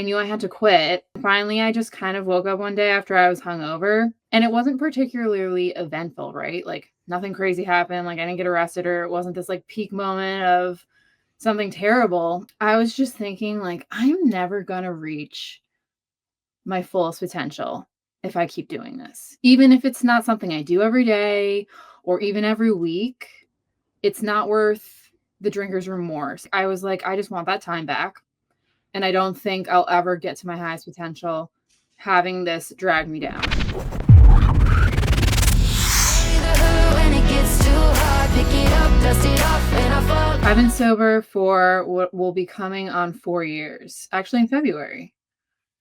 I knew I had to quit. Finally, I just kind of woke up one day after I was hungover, and it wasn't particularly eventful, right? Like nothing crazy happened. Like I didn't get arrested or it wasn't this like peak moment of something terrible. I was just thinking like I'm never going to reach my fullest potential if I keep doing this. Even if it's not something I do every day or even every week, it's not worth the drinker's remorse. I was like, I just want that time back. And I don't think I'll ever get to my highest potential having this drag me down. I've been sober for what will be coming on 4 years, actually in February.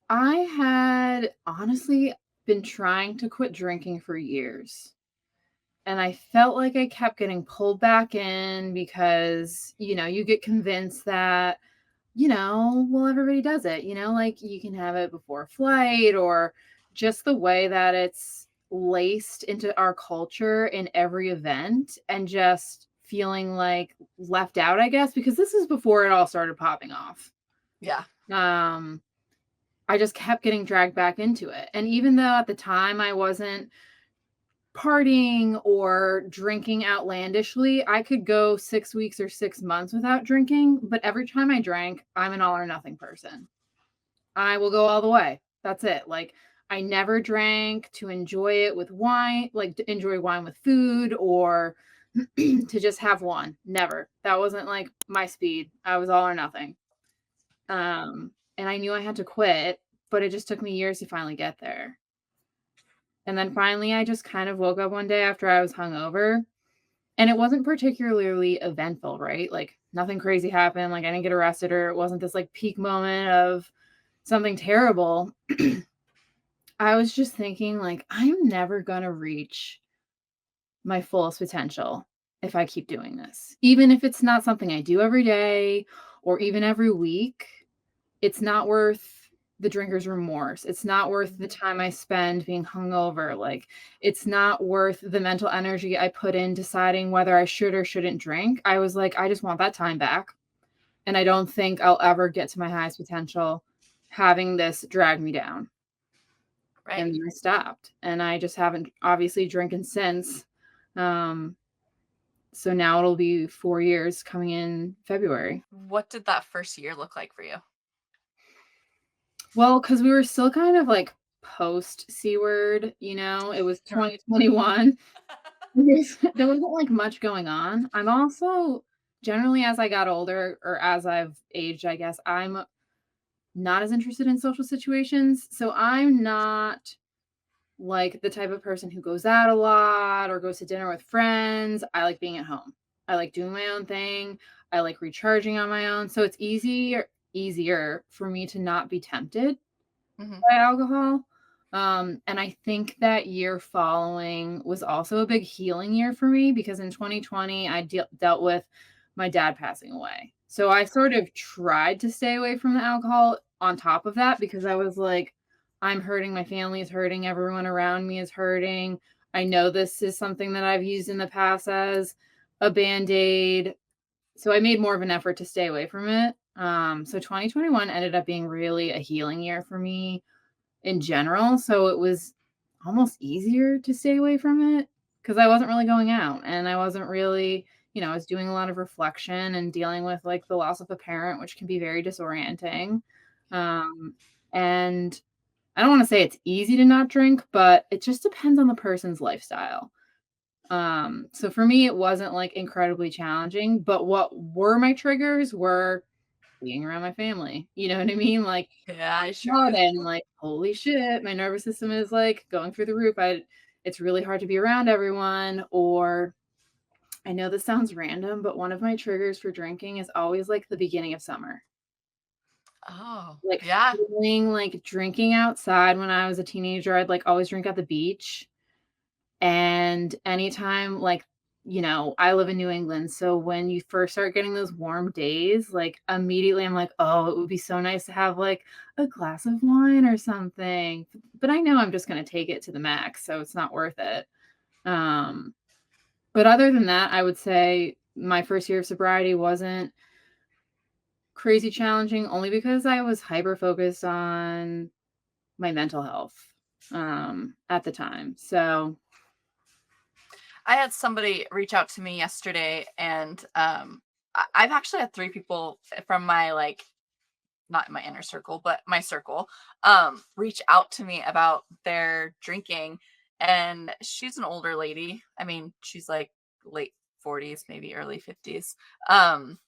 I had honestly been trying to quit drinking for years. And I felt like I kept getting pulled back in because, you get convinced that, well, everybody does it, like you can have it before a flight or just the way that it's laced into our culture in every event and just feeling like left out, I guess, because this is before it all started popping off. Yeah. I just kept getting dragged back into it. And even though at the time I wasn't partying or drinking outlandishly, I could go 6 weeks or 6 months without drinking, but every time I drank, I'm an all or nothing person. I will go all the way. That's it. Like I never drank to enjoy it with wine, like to enjoy wine with food or to just have one. Never. That wasn't like my speed. I was all or nothing. And I knew I had to quit, but it just took me years to finally get there. And then finally, I just kind of woke up one day after I was hungover, and it wasn't particularly eventful, right? Like nothing crazy happened. Like I didn't get arrested or it wasn't this like peak moment of something terrible. I was just thinking like I'm never going to reach my fullest potential if I keep doing this. Even if it's not something I do every day or even every week, it's not worth the drinker's remorse. It's not worth the time I spend being hungover. Like, it's not worth the mental energy I put in deciding whether I should or shouldn't drink. I was like, I just want that time back. And I don't think I'll ever get to my highest potential having this drag me down. Right. And then I stopped. And I just haven't obviously drinking since. So now it'll be 4 years coming in February. What did that first year look like for you? Well, because we were still kind of like post C word, it was 2021. There wasn't like much going on. I'm also generally as I got older or as I've aged, I guess, I'm not as interested in social situations. So I'm not like the type of person who goes out a lot or goes to dinner with friends. I like being at home. I like doing my own thing. I like recharging on my own. So it's easier for me to not be tempted by alcohol. And I think that year following was also a big healing year for me because in 2020 I dealt with my dad passing away. So I sort of tried to stay away from the alcohol on top of that because I was like, I'm hurting, my family is hurting, everyone around me is hurting. I know this is something that I've used in the past as a band-aid. So I made more of an effort to stay away from it. So 2021 ended up being really a healing year for me in general. So it was almost easier to stay away from it because I wasn't really going out and I wasn't really, I was doing a lot of reflection and dealing with like the loss of a parent, which can be very disorienting. And I don't want to say it's easy to not drink, but it just depends on the person's lifestyle. So for me, it wasn't like incredibly challenging, but what were my triggers were being around my family. You know what I mean? Like, Yeah, sure. God, and like, holy shit, my nervous system is like going through the roof. It's really hard to be around everyone. Or I know this sounds random, but one of my triggers for drinking is always like the beginning of summer. Oh, Like yeah. feeling like drinking outside when I was a teenager, I'd like always drink at the beach. And anytime, like, I live in New England. So when you first start getting those warm days, like immediately I'm like, oh, it would be so nice to have like a glass of wine or something. But I know I'm just going to take it to the max. So it's not worth it. But other than that, I would say my first year of sobriety wasn't crazy challenging only because I was hyper focused on my mental health, at the time. So I had somebody reach out to me yesterday, and I've actually had 3 people from my like not my inner circle, but my circle, reach out to me about their drinking. And she's an older lady. I mean, she's like late 40s, maybe early 50s. Um,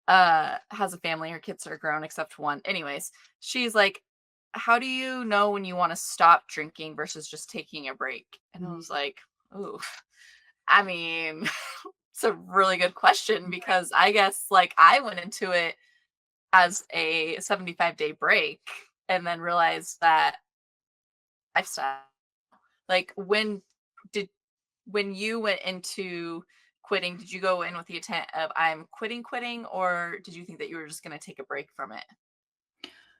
has a family, her kids are grown except one. Anyways, she's like, how do you know when you want to stop drinking versus just taking a break? And I Mhm. was like, ooh, I mean, it's a really good question because I guess like I went into it as a 75-day break and then realized that lifestyle. Like did when you went into quitting, did you go in with the intent of I'm quitting, or did you think that you were just gonna take a break from it?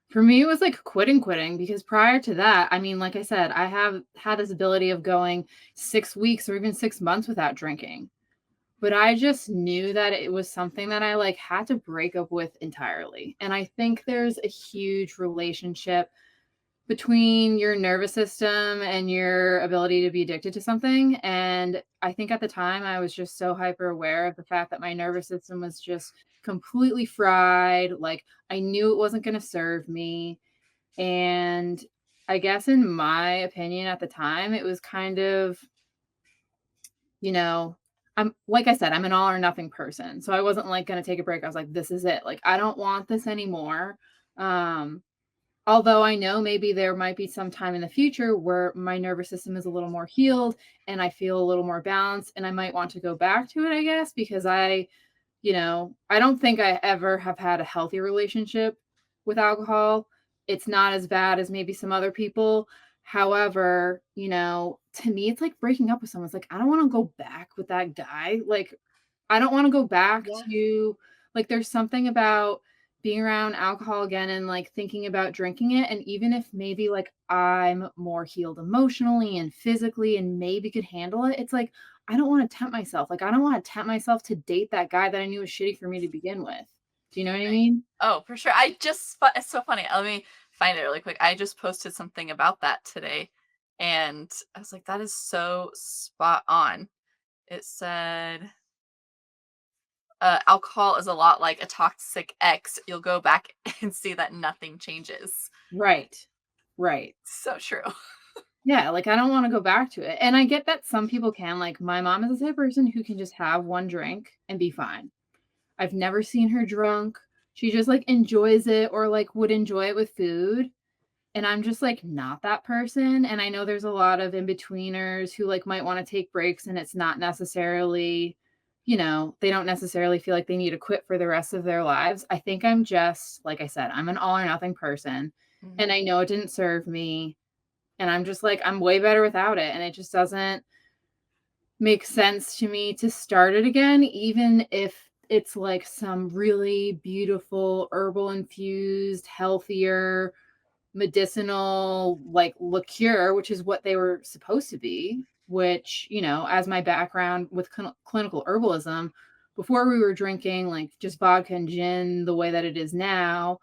For me, it was like quitting because prior to that, I mean, like I said, I have had this ability of going 6 weeks or even 6 months without drinking. But I just knew that it was something that I, like, had to break up with entirely, and I think there's a huge relationship between your nervous system and your ability to be addicted to something, and I think at the time, I was just so hyper aware of the fact that my nervous system was just completely fried, like, I knew it wasn't gonna serve me, and I guess in my opinion at the time, it was kind of you know, I'm like I said, I'm an all or nothing person. So I wasn't like gonna take a break. I was like, this is it. Like, I don't want this anymore. Um, Although I know maybe there might be some time in the future where my nervous system is a little more healed and I feel a little more balanced and I might want to go back to it, I guess, because I don't think I ever have had a healthy relationship with alcohol. It's not as bad as maybe some other people. However, to me, it's like breaking up with someone. It's like, I don't want to go back with that guy. Like, I don't want to go back Yeah. to, like, there's something about being around alcohol again and like thinking about drinking it. And even if maybe like I'm more healed emotionally and physically and maybe could handle it, it's like, I don't wanna tempt myself, like, I don't wanna tempt myself to date that guy that I knew was shitty for me to begin with. Do you know what I Right. mean? Oh, for sure. It's so funny. Let me find it really quick. I just posted something about that today, and I was like, that is so spot on. It said, alcohol is a lot like a toxic ex. You'll go back and see that nothing changes. Right. Right. So true. Yeah, like, I don't wanna go back to it, and I get that some people can, like, my mom is the type of person who can just have 1 drink and be fine. I've never seen her drunk. She just, like, enjoys it or, like, would enjoy it with food. And I'm just, like, not that person, and I know there's a lot of in-betweeners who, like, might wanna take breaks, and it's not necessarily they don't necessarily feel like they need to quit for the rest of their lives. I think I'm just like I said, I'm an all or nothing person, and Mhm. I know it didn't serve me, and I'm just like, I'm way better without it, and it just doesn't make sense to me to start it again, even if it's, like, some really beautiful herbal infused, healthier medicinal, like, liqueur, which is what they were supposed to be, which, as my background with clinical herbalism, before we were drinking, like, just vodka and gin the way that it is now,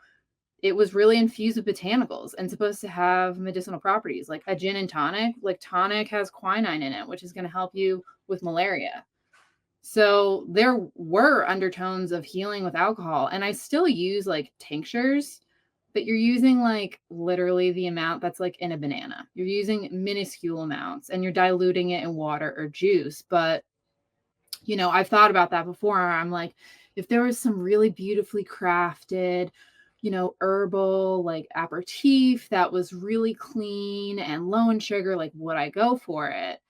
it was really infused with botanicals and supposed to have medicinal properties. Like, a gin and tonic, like, tonic has quinine in it, which is gonna help you with malaria. So, there were undertones of healing with alcohol, and I still use, like, tinctures, but you're using, like, literally the amount that's, like, in a banana. You're using minuscule amounts, and you're diluting it in water or juice, but, I've thought about that before, I'm like, if there was some really beautifully crafted, herbal, like, aperitif that was really clean and low in sugar, like, would I go for it?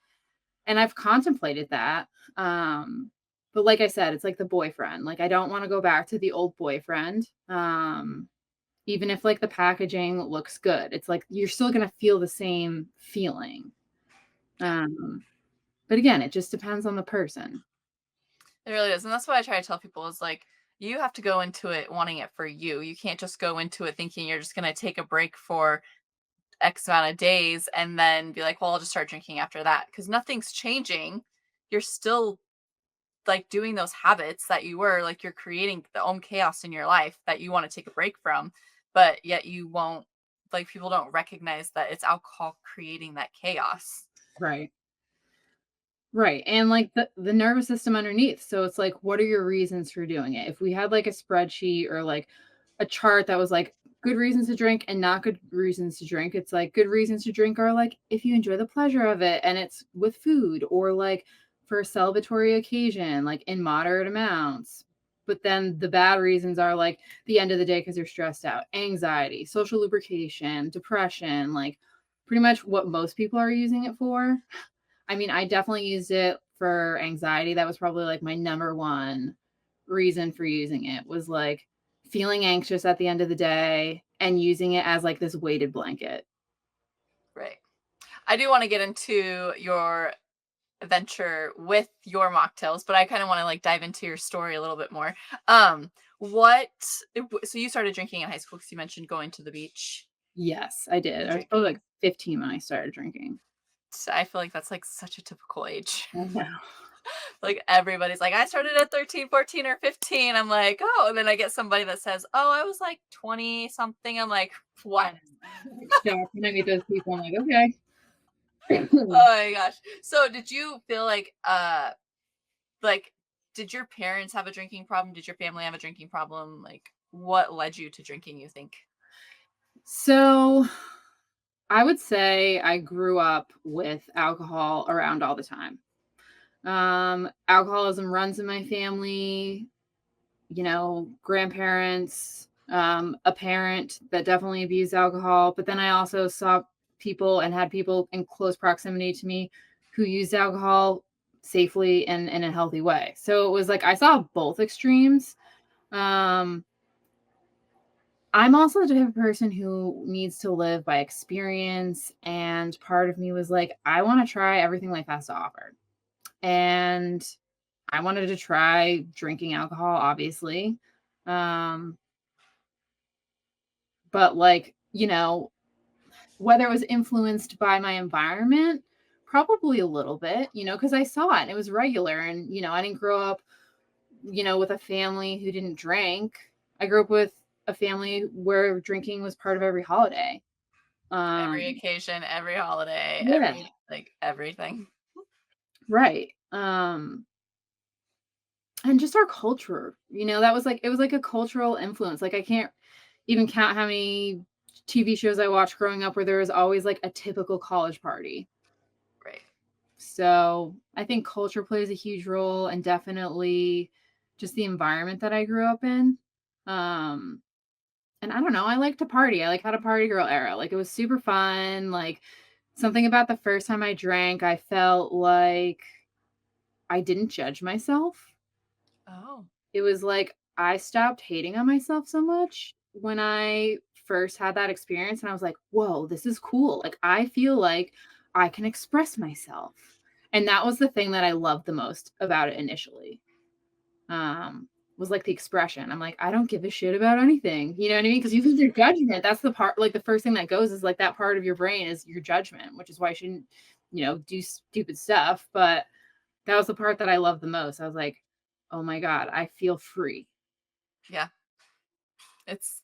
And I've contemplated that, but like I said, it's like the boyfriend, like, I don't wanna go back to the old boyfriend, even if, like, the packaging looks good. It's like you're still gonna feel the same feeling, um, but again, it just depends on the person. It really is. And that's what I try to tell people is like, you have to go into it wanting it for you. You can't just go into it thinking you're just going to take a break for X amount of days and then be like, well, I'll just start drinking after that because nothing's changing. You're still like doing those habits that you were like, you're creating the own chaos in your life that you want to take a break from, but yet you won't, like, people don't recognize that it's alcohol creating that chaos. Right. Right, and, like, the nervous system underneath, so it's like, what are your reasons for doing it? If we had, like, a spreadsheet or, like, a chart that was, like, good reasons to drink and not good reasons to drink, it's like, good reasons to drink are, like, if you enjoy the pleasure of it and it's with food or, like, for a celebratory occasion, like, in moderate amounts. But then the bad reasons are, like, the end of the day because 'cause you're stressed out, anxiety, social lubrication, depression, like, pretty much what most people are using it for. I mean, I definitely used it for anxiety. That was probably like my number one reason for using it was like feeling anxious at the end of the day and using it as like this weighted blanket. Right. I do want to get into your venture with your mocktails, but I kind of want to like dive into your story a little bit more. What so you started drinking in high school because you mentioned going to the beach Yes, I did. and I was drinking. probably like 15 when I started drinking. So I feel like that's like such a typical age. I know. Like everybody's like, I started at 13, 14, or 15. I'm like, oh, and then I get somebody that says, oh, I was like 20 something. I'm like, I what? know. I'm like shocked when I meet those people. I'm like, okay. Oh my gosh. So did you feel like did your parents have a drinking problem? Did your family have a drinking problem? Like what led you to drinking, you think? So I would say I grew up with alcohol around all the time. Alcoholism runs in my family. Grandparents, a parent that definitely abused alcohol. But then I also saw people and had people in close proximity to me who used alcohol safely and in a healthy way. So it was like I saw both extremes. Um, I'm also the type of person who needs to live by experience. And part of me was like, I want to try everything life has to offer. And I wanted to try drinking alcohol, obviously. Um, but like, whether it was influenced by my environment, probably a little bit, because I saw it and it was regular. And, I didn't grow up, with a family who didn't drink. I grew up with a family where drinking was part of every holiday. Every Um, occasion, every holiday, yeah, every like everything. right. And just our culture, that was like, it was like a cultural influence. Like, I can't even count how many TV shows I watched growing up where there was always like a typical college party. Right. So I think culture plays a huge role and definitely just the environment that I grew up in. Um, and I don't know, I like to party. I like had a party girl era. Like it was super fun. Like something about the first time I drank, I felt like I didn't judge myself. Oh. It was like I stopped hating on myself so much when I first had that experience, and I was like, "Whoa, this is cool." Like, I feel like I can express myself. And that was the thing that I loved the most about it initially. Was like the expression. I'm like, "I don't give a shit about anything." You know what I mean? Because you lose your judgment. That's the part like, the first thing that goes is, like, that part of your brain is your judgment, which is why I shouldn't, do stupid stuff, but that was the part that I loved the most. I was like, "Oh my god, I feel free." Yeah. It's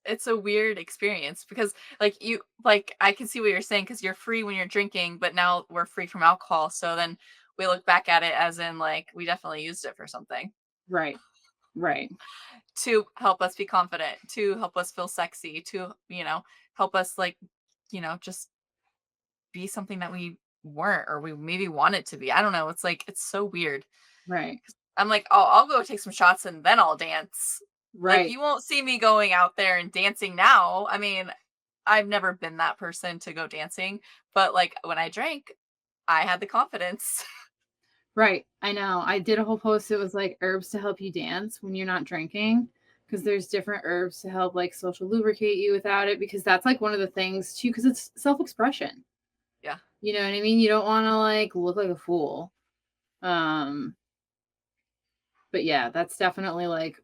it's a weird experience because like you like I can see what you're saying because you're free when you're drinking, but now we're free from alcohol. So then we look back at it as in like we definitely used it for something Right, right, to help us be confident, to help us feel sexy, to, help us like, just be something that we weren't or we maybe wanted to be. I don't know. It's like it's so weird. right, I'm like, oh, I'll go take some shots and then I'll dance. Like right, you won't see me going out there and dancing now. I mean, I've never been that person to go dancing, but like when I drank, I had the confidence. right. I know. I did a whole post. It was like herbs to help you dance when you're not drinking, because there's different herbs to help like social lubricate you without it. Because that's like one of the things too. Because it's self expression. Yeah. You know what I mean? You don't want to like look like a fool. Um, but yeah, that's definitely like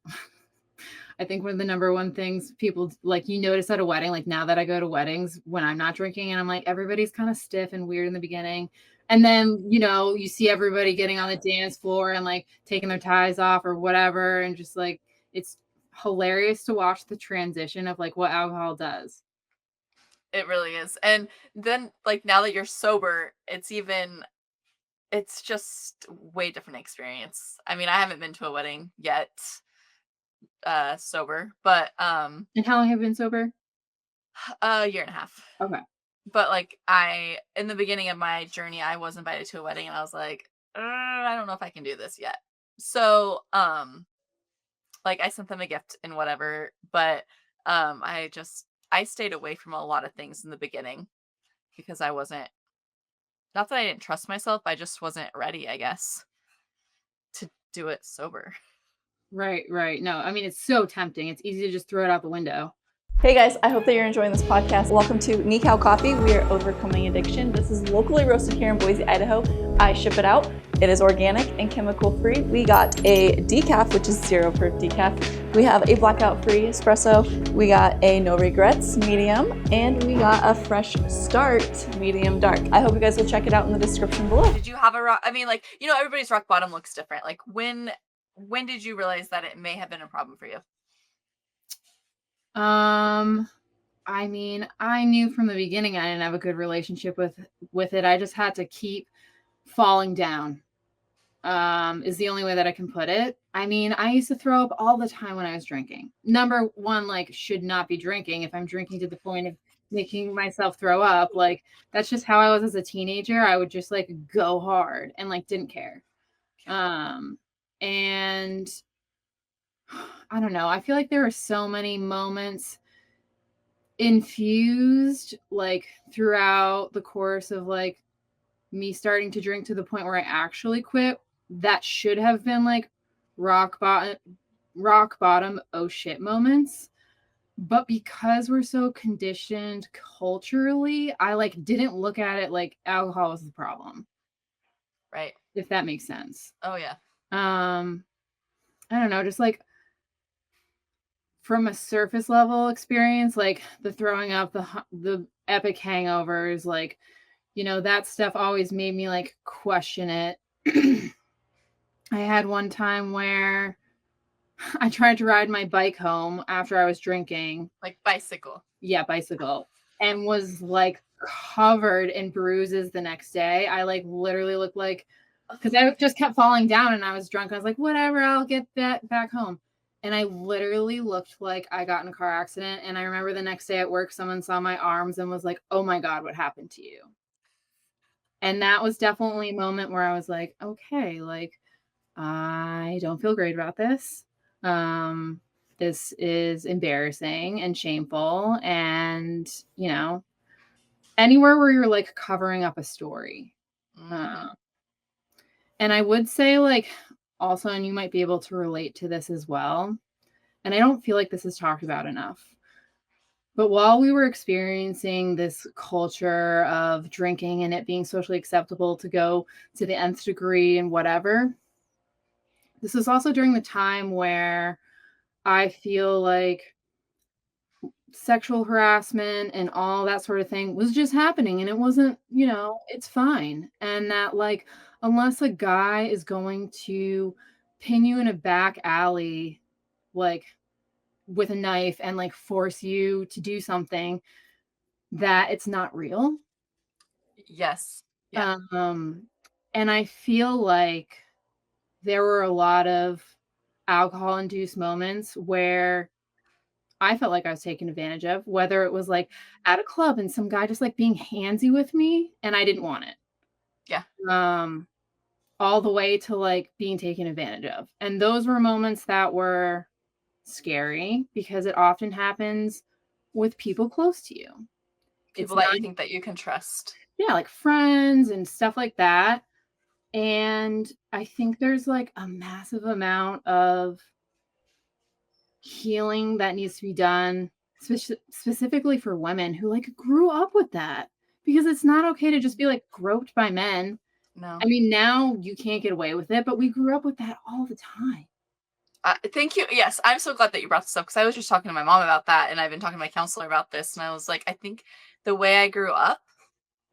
I think one of the number one things people like you notice at a wedding, like now that I go to weddings when I'm not drinking and I'm like, everybody's kind of stiff and weird in the beginning. And then, you see everybody getting on the dance floor and like taking their ties off or whatever. And just like, it's hilarious to watch the transition of like what alcohol does. It really is. And then like now that you're sober, it's just way different experience. I mean, I haven't been to a wedding yet, sober, but And how long have you been sober? a year and a half. Okay. But like in the beginning of my journey, I was invited to a wedding and I was like, I don't know if I can do this yet. So, like I sent them a gift and whatever, but I stayed away from a lot of things in the beginning because I wasn't not that I didn't trust myself, I just wasn't ready, I guess, to do it sober. Right, right. No, I mean, it's so tempting. It's easy to just throw it out the window. Hey guys, I hope that you're enjoying this podcast. Welcome to Nicow Coffee. We are overcoming addiction. This is locally roasted here in Boise, Idaho. I ship it out. It is organic and chemical free. We got a decaf, which is 0 proof decaf. We have a blackout free espresso. We got a no regrets medium, and we got a fresh start medium dark. I hope you guys will check it out in the description below. Did you have a rock? I mean, like, everybody's rock bottom looks different. Like when did you realize that it may have been a problem for you? I mean, I knew from the beginning I didn't have a good relationship with it. I just had to keep falling down. Is the only way that I can put it. I mean, I used to throw up all the time when I was drinking. Number one, like, should not be drinking. If I'm drinking to the point of making myself throw up, like, that's just how I was as a teenager. I would just like go hard and like didn't care. And I don't know. I feel like there are so many moments infused like throughout the course of like me starting to drink to the point where I actually quit that should have been like rock bottom oh shit moments, but because we're so conditioned culturally, I like didn't look at it like alcohol was the problem, Right. if that makes sense. Oh yeah. I don't know, just like from a surface level experience, like the throwing up, the epic hangovers, like, that stuff always made me like question it. I had one time where I tried to ride my bike home after I was drinking. Like bicycle. Yeah, bicycle. And was like covered in bruises the next day. I like literally looked like, because I just kept falling down and I was drunk. I was like, whatever, I'll get that back home. And I literally looked like I got in a car accident. And I remember the next day at work, someone saw my arms and was like, oh my God, what happened to you? And that was definitely a moment where I was like, okay, like, I don't feel great about this. This is embarrassing and shameful. And, anywhere where you're like covering up a story. Mm-hmm. And I would say, like, also, and you might be able to relate to this as well. And I don't feel like this is talked about enough. But while we were experiencing this culture of drinking and it being socially acceptable to go to the nth degree and whatever, this was also during the time where I feel like sexual harassment and all that sort of thing was just happening, and it wasn't, it's fine. And that like, unless a guy is going to pin you in a back alley, like with a knife and like force you to do something, that it's not real. Yes. Yeah. And I feel like there were a lot of alcohol induced moments where I felt like I was taken advantage of, whether it was like at a club and some guy just like being handsy with me and I didn't want it. Yeah. All the way to like being taken advantage of. And those were moments that were scary because it often happens with people close to you. People that you think that you can trust. Yeah, like friends and stuff like that. And I think there's like a massive amount of healing that needs to be done, specifically for women who like grew up with that, because it's not okay to just be like groped by men. No. I mean, now you can't get away with it, but we grew up with that all the time. Thank you. Yes, I'm so glad that you brought this up because I was just talking to my mom about that, and I've been talking to my counselor about this, and I was like, I think the way I grew up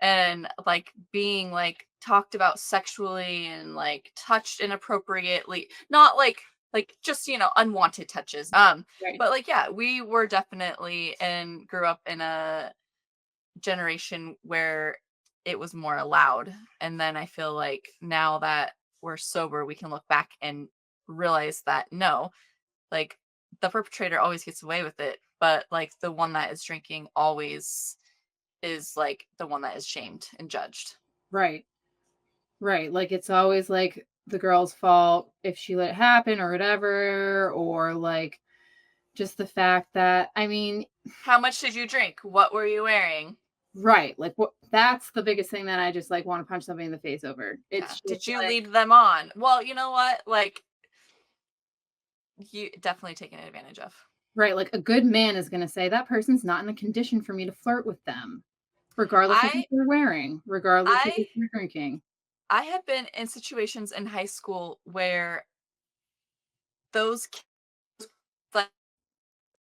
and like being like talked about sexually and like touched inappropriately, not like just, unwanted touches. Right. But like, yeah, we were definitely and grew up in a generation where it was more allowed. And then I feel like now that we're sober, we can look back and realize that no, like the perpetrator always gets away with it, but like the one that is drinking always is like the one that is shamed and judged. Right. Right. Like it's always like the girl's fault if she let it happen or whatever, or like just the fact that, I mean, How much did you drink? What were you wearing? right. Like what that's the biggest thing that I just like want to punch somebody in the face over. Yeah. It's just Did you like, lead them on? Well, you know what? Like, you definitely taken advantage of. right. Like a good man is going to say that person's not in a condition for me to flirt with them, regardless of what I they're wearing, regardless of I what they're drinking. I have been in situations in high school where those like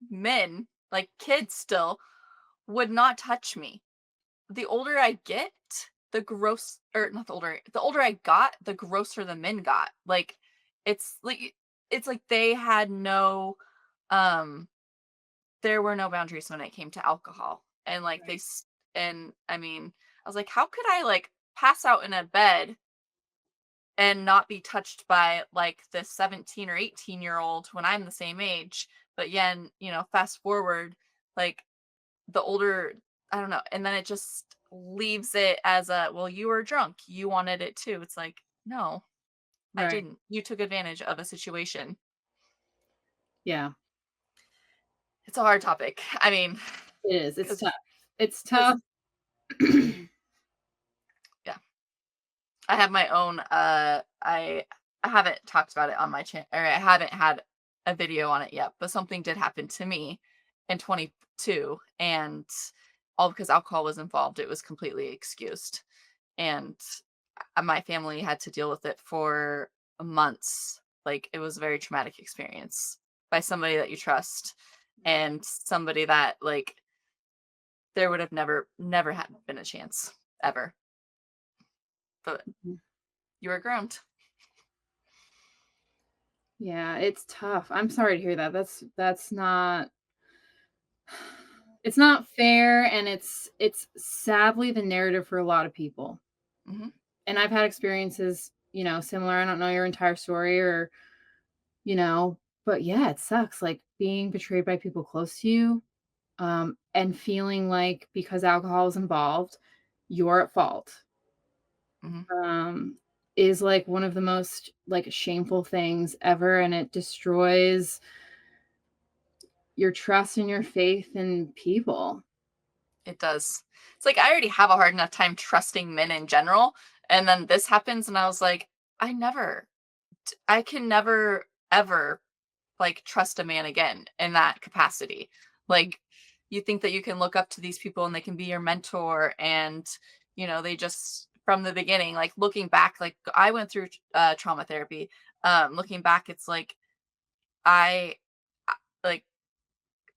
men, like kids still, would not touch me. The older I get, the gross or not the older I got, the grosser the men got. Like it's like it's like they had no um there were no boundaries when it came to alcohol. And like Right. and I mean, I was like, how could I like pass out in a bed and not be touched by like this 17 or 18-year-old when I'm the same age? But yeah, and fast forward, like the older, I don't know, and then it just leaves it as a, well, you were drunk, you wanted it too. It's like, no, I Right. didn't. You took advantage of a situation. Yeah. It's a hard topic. I mean, It is. It's because tough. It's because tough. yeah, I have my own. I haven't talked about it on my channel, or I haven't had a video on it yet. But something did happen to me in 22, and all because alcohol was involved. It was completely excused, and my family had to deal with it for months. Like it was a very traumatic experience by somebody that you trust, and somebody that like there would have never had been a chance ever. But you were groomed. Yeah, it's tough. I'm sorry to hear that. That's not it's not fair, and it's sadly the narrative for a lot of people. Hmm. And I've had experiences, similar. I don't know your entire story or, but yeah, it sucks like being betrayed by people close to you, and feeling like because alcohol is involved, you're at fault. Hmm. Um is like one of the most like shameful things ever, and it destroys your trust and your faith in people. It does. It's like I already have a hard enough time trusting men in general, and then this happens, and I was like, I can never ever like trust a man again in that capacity. Mhm. Like you think that you can look up to these people and they can be your mentor, and they just from the beginning, like looking back, like I went through trauma therapy. Looking back, it's like I like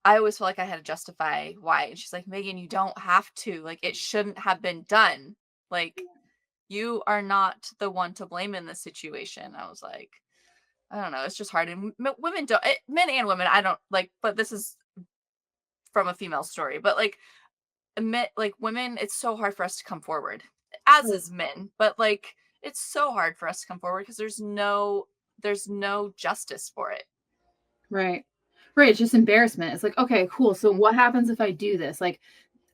I always felt like I had to justify why. And she's like, Megan, you don't have to. Like it shouldn't have been done. Like you are not the one to blame in this situation. I was like, I don't know. It's just hard. And women don't, men and women, I don't like, but this is from a female story. But like women, it's so hard for us to come forward, as Right. is men. But like, it's so hard for us to come forward because there's no justice for it. Right. Right, it's just embarrassment. It's like, "Okay, cool, so Mhm. what happens if I do this?" Like,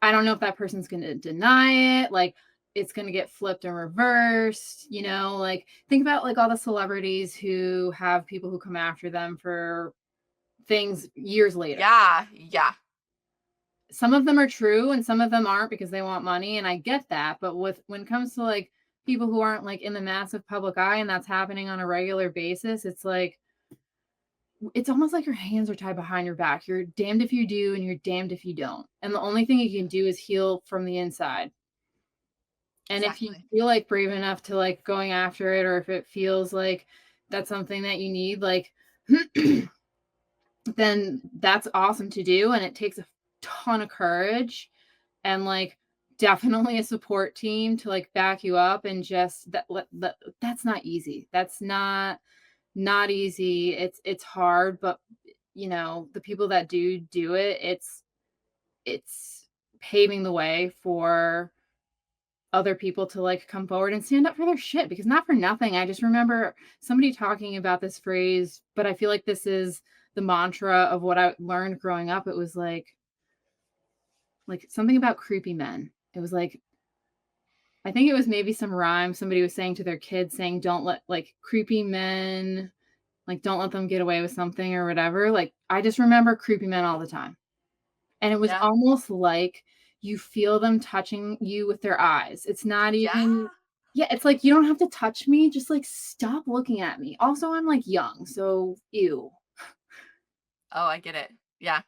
I don't know if that person's gonna deny it, like, it's gonna get flipped and reversed, like, think about, like, all the celebrities who have people who come after them for things years later. Yeah, yeah, Some of them are true and some of them aren't because they want money, and I get that, but when it comes to, like, people who aren't, like, in the massive public eye and that's happening on a regular basis, it's like it's almost like your hands are tied behind your back. You're damned if you do and you're damned if you don't. And the only thing you can do is heal from the inside. And if you exactly. feel like brave enough to like going after it, or if it feels like that's something that you need, like then that's awesome to do. And it takes a ton of courage and like definitely a support team to like back you up and just that's not easy. That's not easy. It's hard, but the people that do it, it's paving the way for other people to like come forward and stand up for their shit, because not for nothing. I just remember somebody talking about this phrase, but I feel like this is the mantra of what I learned growing up. It was like something about creepy men. It was like, I think it was maybe some rhyme somebody was saying to their kids, saying, don't let like creepy men, like don't let them get away with something or whatever. Like I just remember creepy men all the time. And it was Yeah. almost like you feel them touching you with their eyes. It's not even, Yeah. yeah, it's like, you don't have to touch me. Just like stop looking at me. Also, I'm like young. So, ew. Oh, I get it. Yeah.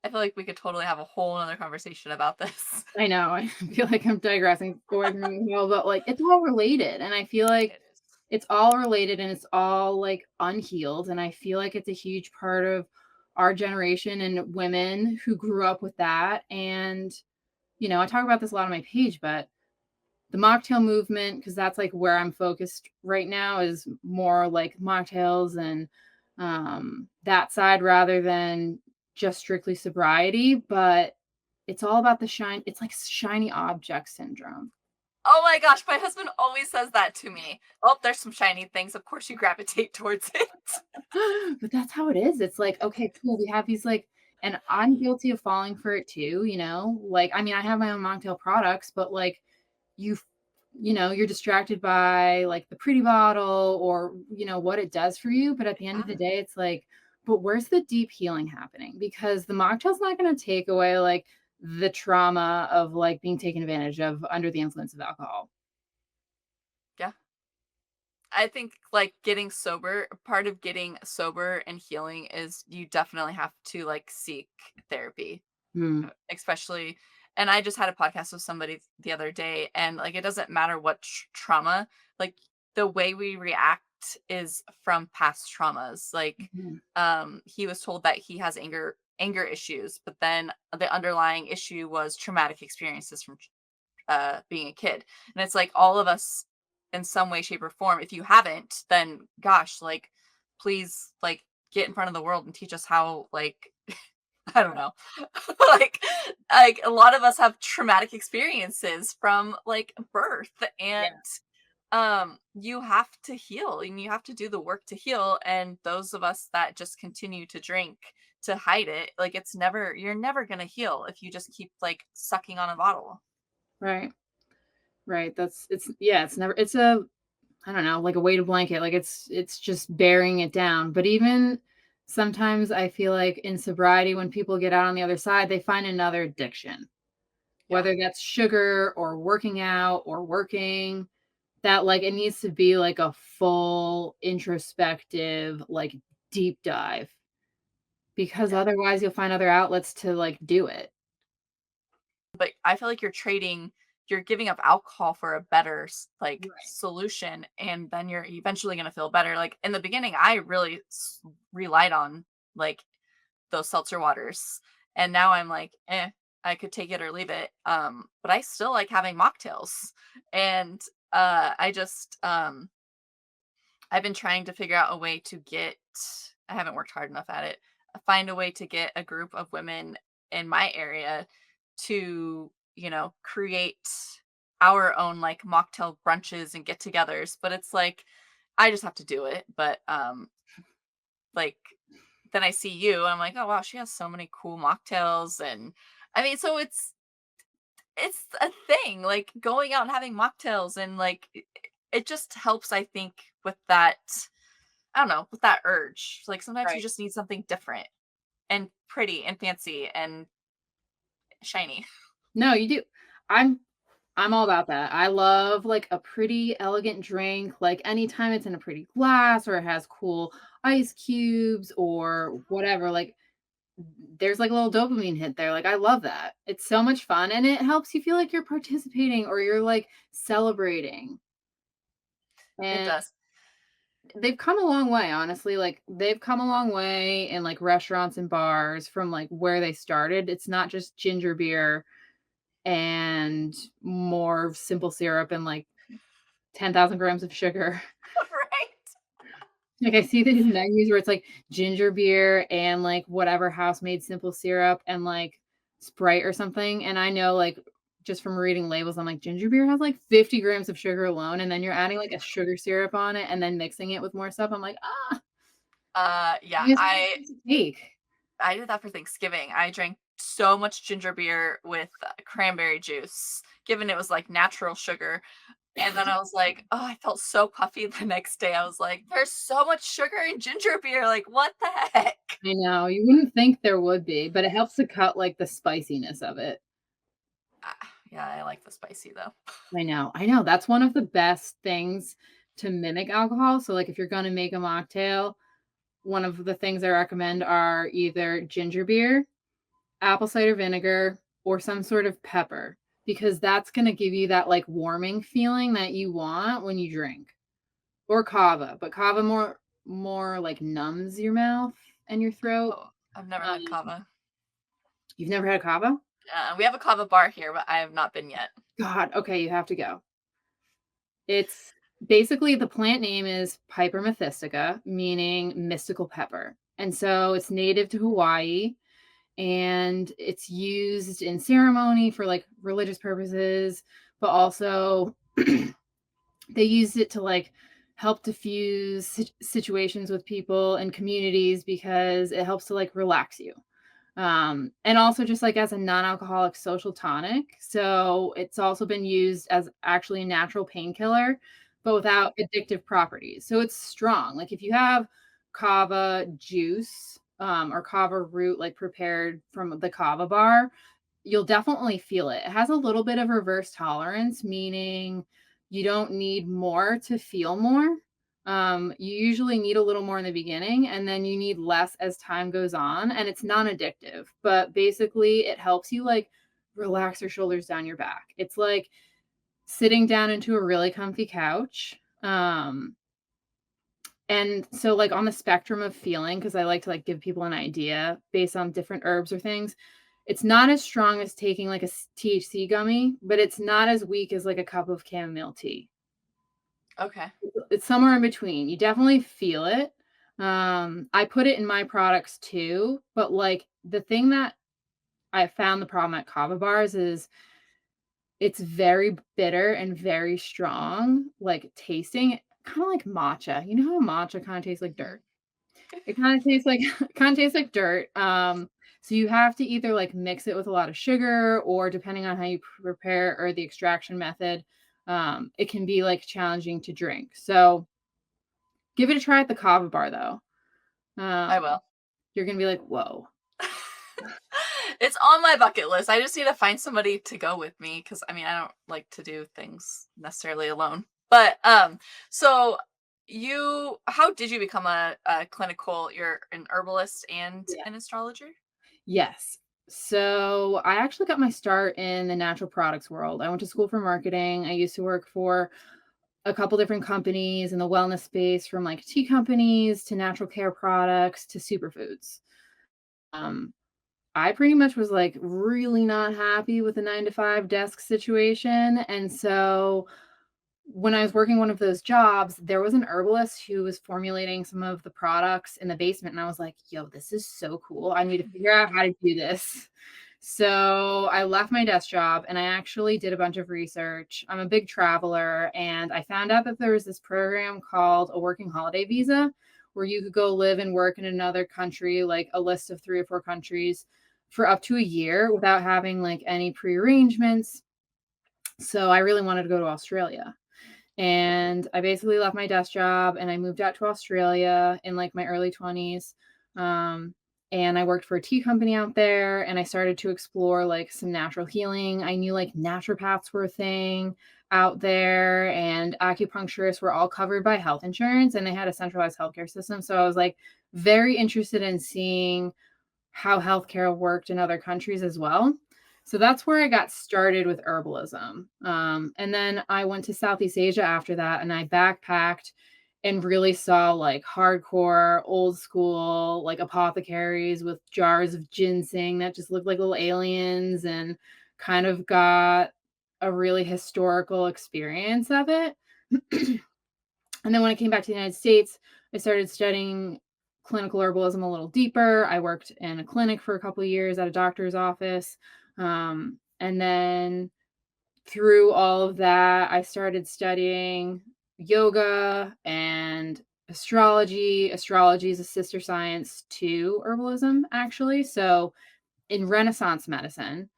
I feel like we could totally have a whole other conversation about this. I know. I feel like I'm digressing away from the wheel, but like it's all related. And I feel like It is. it's all related and it's all like unhealed. And I feel like it's a huge part of our generation and women who grew up with that. And, I talk about this a lot on my page, but the mocktail movement, because that's like where I'm focused right now, is more like mocktails and that side rather than just strictly sobriety. But it's all about the shine. It's like shiny object syndrome. Oh my gosh, my husband always says that to me. Oh, there's some shiny things. Of course you gravitate towards it. But that's how it is. It's like, okay, cool. We have these like, and I'm guilty of falling for it too, Like, I mean, I have my own mocktail products, but like you you're distracted by like the pretty bottle or what it does for you, but at the end of the Yeah. day it's like, but where's the deep healing happening? Because the mocktail's not going to take away like the trauma of like being taken advantage of under the influence of alcohol. Yeah. I think like getting sober, part of getting sober and healing is you definitely have to like seek therapy, Hmm. especially. And I just had a podcast with somebody the other day, and like it doesn't matter what trauma, like the way we react is from past traumas. Like, Mhm. he was told that he has anger issues, but then the underlying issue was traumatic experiences from being a kid. And it's like all of us in some way, shape, or form. If you haven't, then gosh, like please like get in front of the world and teach us how like I don't know. like like a lot of us have traumatic experiences from like birth, and Yeah. you have to heal and you have to do the work to heal, and those of us that just continue to drink to hide it, like you're never going to heal if you just keep like sucking on a bottle. Right. Right. Yeah, it's never, it's a, I don't know, like a weighted blanket. Like it's just bearing it down. But even sometimes I feel like in sobriety, when people get out on the other side, they find another addiction, Yeah. whether that's sugar or working out or working, that like it needs to be like a full introspective, like deep dive, because Yeah. otherwise you'll find other outlets to like do it. But I feel like you're giving up alcohol for a better like Right. solution, and then you're eventually going to feel better. Like in the beginning I really relied on like those seltzer waters, and now I'm like, I could take it or leave it. But I still like having mocktails, and I just I've been trying to figure out a way to get, I haven't worked hard enough at it, find a way to get a group of women in my area to, create our own like mocktail brunches and get-togethers. But it's like I just have to do it. But like then I see you and I'm like, oh wow, she has so many cool mocktails. And I mean, so it's a thing, like going out and having mocktails, and like it just helps, I think, with that, I don't know, with that urge. Like sometimes you Right. just need something different and pretty and fancy and shiny. No, you do. I'm I'm all about that. I love like a pretty elegant drink, like anytime it's in a pretty glass or it has cool ice cubes or whatever, like there's like a little dopamine hit there. Like I love that. It's so much fun and it helps you feel like you're participating or you're like celebrating. It And does. they've come a long way, honestly. Like they've come a long way in like restaurants and bars from like where they started. It's not just ginger beer and more simple syrup and like 10,000 grams of sugar. Right. Like I see these menus where it's like ginger beer and like whatever house-made simple syrup and like Sprite or something. And I know like just from reading labels, I'm like, ginger beer has like 50 grams of sugar alone, and then you're adding like a sugar syrup on it and then mixing it with more stuff. I'm like, ah, Yeah, it's a piece of cake. I did that for Thanksgiving. I drank so much ginger beer with cranberry juice, given it was like natural sugar. And then I was like, oh, I felt so puffy the next day. I was like, there's so much sugar in ginger beer. Like, what the heck? I know, you wouldn't think there would be, but it helps to cut like the spiciness of it. Yeah, I like the spicy though. I know. That's one of the best things to mimic alcohol. So like if you're gonna make a mocktail, one of the things I recommend are either ginger beer, apple cider vinegar, or some sort of pepper, because that's going to give you that like warming feeling that you want when you drink. Or kava, but kava more like numbs your mouth and your throat. Oh, I've never Um, had kava. you've never had kava? We have a kava bar here, but I have not been yet. God, okay, you have to go. It's basically the plant name is Piper methystica, meaning mystical pepper. And so it's native to Hawaii and it's used in ceremony for like religious purposes, but also they used it to like help diffuse situations with people and communities because it helps to like relax you. And also just like as a non-alcoholic social tonic. So it's also been used as actually a natural painkiller, but without addictive properties. So it's strong. Like if you have kava juice or kava root like prepared from the kava bar, you'll definitely feel it. It has a little bit of reverse tolerance, meaning you don't need more to feel more. You usually need a little more in the beginning and then you need less as time goes on. And it's non-addictive, but basically it helps you like relax your shoulders down your back. It's like sitting down into a really comfy couch. And so like on the spectrum of feeling, because I like to like give people an idea based on different herbs or things, it's not as strong as taking like a THC gummy, but it's not as weak as like a cup of chamomile tea. Okay. It's somewhere in between. You definitely feel it. I put it in my products too, but like the thing that I found the problem at kava bars is it's very bitter and very strong, like tasting kind of like matcha. You know how matcha kind of tastes like dirt? It kind of tastes like kind of tastes like dirt. So you have to either like mix it with a lot of sugar or depending on how you prepare or the extraction method, it can be like challenging to drink. So give it a try at the kava bar though. I Um, will. you're gonna be like, whoa. It's on my bucket list. I just need to find somebody to go with me because I mean I don't like to do things necessarily alone. But so how did you become a clinical? You're an herbalist and Yeah. an astrologer? Yes. So I actually got my start in the natural products world. I went to school for marketing. I used to work for a couple different companies in the wellness space, from like tea companies to natural care products to superfoods. Um, I pretty much was like really not happy with the 9 to 5 desk situation. And so when I was working one of those jobs, there was an herbalist who was formulating some of the products in the basement. And I was like, yo, this is so cool. I need to figure out how to do this. So I left my desk job and I actually did a bunch of research. I'm a big traveler and I found out that there was this program called a working holiday visa where you could go live and work in another country, like a list of 3 or 4 countries for up to a year without having like any prearrangements. So I really wanted to go to Australia. And I basically left my desk job and I moved out to Australia in like my early 20s. Um, and I worked for a tea company out there and I started to explore like some natural healing. I knew like naturopaths were a thing out there and acupuncturists were all covered by health insurance and they had a centralized healthcare system. So I was like very interested in seeing how healthcare worked in other countries as well. So that's where I got started with herbalism. And then I went to Southeast Asia after that and I backpacked and really saw like hardcore, old school, like apothecaries with jars of ginseng that just looked like little aliens and kind of got a really historical experience of it. And then when I came back to the United States, I started studying clinical herbalism a little deeper. I worked in a clinic for a couple of years at a doctor's office. And then through all of that, I started studying yoga and astrology. Astrology is a sister science to herbalism, actually. So in Renaissance medicine,